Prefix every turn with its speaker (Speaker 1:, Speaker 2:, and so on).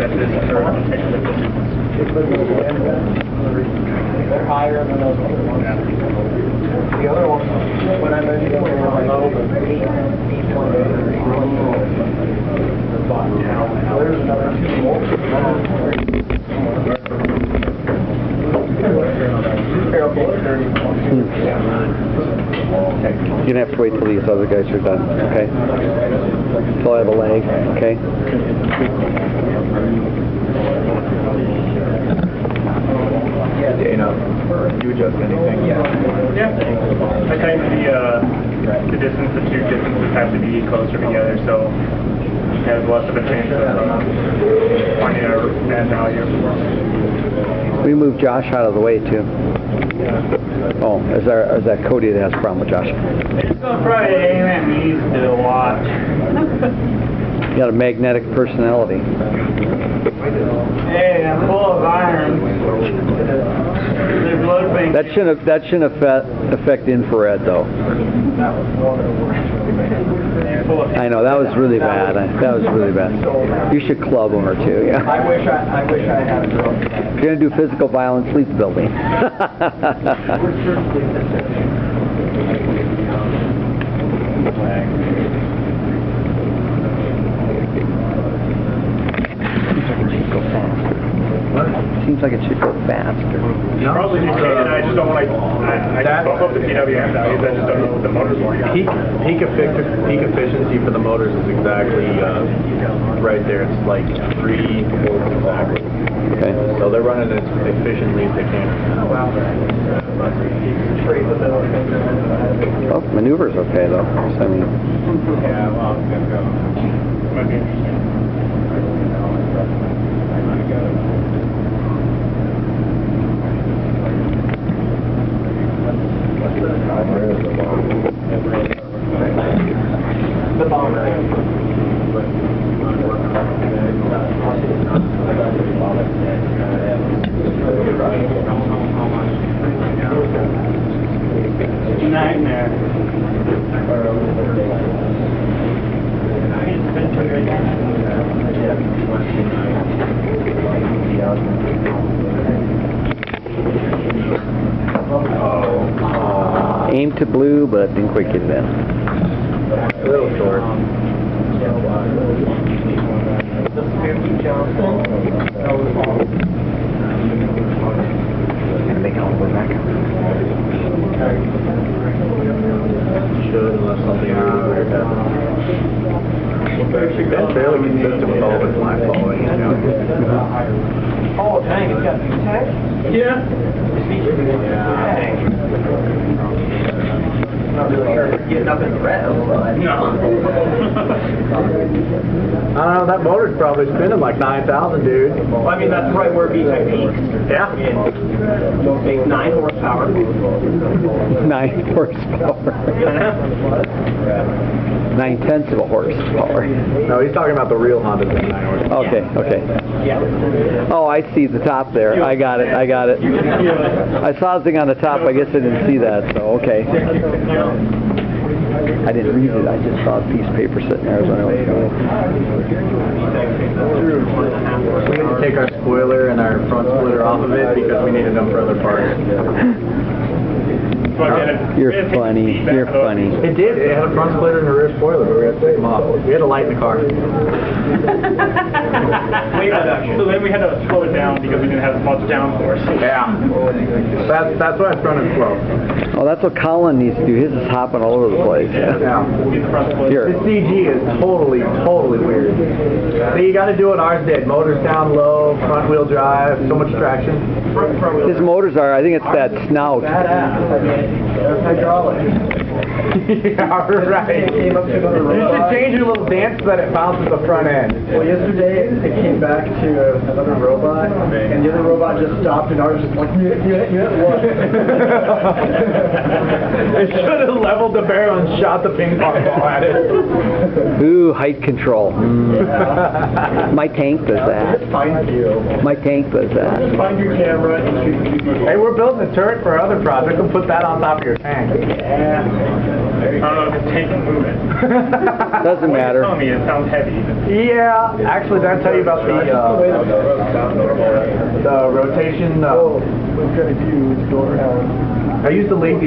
Speaker 1: that this is for
Speaker 2: they're higher than those other ones. Yeah. The other ones, when I measured them, they were like 8.8. There's another 2 more.
Speaker 3: You're gonna have to wait till these other guys are done, okay? Till I have a lag, okay?
Speaker 1: Dana, you adjust anything? Yeah. I tighten the distance, the 2 distances have to be closer together, so it has less of a chance of finding a bad value.
Speaker 3: We moved Josh out of the way too. Oh, is that Cody that has a problem with Josh?
Speaker 1: It's gonna probably aim at me still a lot.
Speaker 3: You got a magnetic personality.
Speaker 1: Hey, I'm full of iron. There's blood bank.
Speaker 3: That shouldn't affect infrared though. I know, that was really bad. That was really bad. You should club them or two, yeah.
Speaker 2: I wish I had a girl.
Speaker 3: If you're gonna do physical violence, leave the building. Seems like it should go faster.
Speaker 1: No, probably just, I just don't want to, I just bump up the PWM values, I just don't know what the motor's like.
Speaker 4: Peak efficiency for the motors is exactly right there. It's like 3 volts exactly.
Speaker 3: Okay.
Speaker 4: So they're running as efficiently as they can.
Speaker 2: Oh, wow.
Speaker 3: Well, maneuver's okay though. So, I mean,
Speaker 1: Yeah, well, might be interesting.
Speaker 2: The bomber.
Speaker 1: Nightmare.
Speaker 3: aim to blue, but didn't quite get it in.
Speaker 4: A little short.
Speaker 3: And they all go back.
Speaker 4: Should, unless something really weird happens. Been fairly consistent with all of its line following, you know.
Speaker 2: Oh, dang, it's got tech?
Speaker 1: Yeah.
Speaker 2: Not really sure if it's getting up in the red, but...
Speaker 1: No.
Speaker 4: I don't know, that motor's probably spinning like 9,000, dude.
Speaker 2: Well, I mean, that's right where B-type peaks.
Speaker 4: Yeah.
Speaker 2: Those big 9 horsepower.
Speaker 3: 9 horsepower. 9/10 of a horsepower.
Speaker 4: No, he's talking about the real Honda thing, 9 horsepower.
Speaker 3: Okay, okay.
Speaker 2: Yeah.
Speaker 3: Oh, I see the top there. I got it, I got it. I saw the thing on the top, I guess I didn't see that, so okay. I didn't read it, I just saw a piece of paper sitting there as I was going.
Speaker 4: We had to take our spoiler and our front splitter off of it because we needed them for other parts.
Speaker 3: You're funny, you're funny.
Speaker 4: It did, it had a front splitter and a rear spoiler, but we had to take them off. We had to light the car.
Speaker 1: So then we had to slow it down because we didn't have as much downforce.
Speaker 4: Yeah. That's why it's running slow.
Speaker 3: Oh, that's what Colin needs to do. His is hopping all over the place.
Speaker 4: Yeah.
Speaker 3: Here.
Speaker 4: This CG is totally weird. So you got to do what ours did. Motors down low, front wheel drive, so much traction.
Speaker 3: His motors are, I think it's that snout.
Speaker 2: They're hydraulic.
Speaker 4: Yeah, right.
Speaker 2: Came up to another
Speaker 4: You should
Speaker 2: robot.
Speaker 4: change your little dance so that it bounces the front end.
Speaker 2: Well, yesterday it came back to another robot, and the other robot just stopped, and ours just like, what?
Speaker 4: It should have leveled the barrel and shot the ping pong ball at it.
Speaker 3: Ooh, height control. My tank does that.
Speaker 2: Find you.
Speaker 3: My tank does that.
Speaker 2: Find your camera and shoot.
Speaker 4: Hey, we're building a turret for our other project. We'll put that on on top of your tank.
Speaker 1: Yeah. I don't know if it's taking movement.
Speaker 3: Doesn't matter.
Speaker 1: Tell me, it sounds heavy.
Speaker 4: Yeah, actually, did I tell you about the rotation?
Speaker 2: What kind of view is going on?
Speaker 4: I used to leave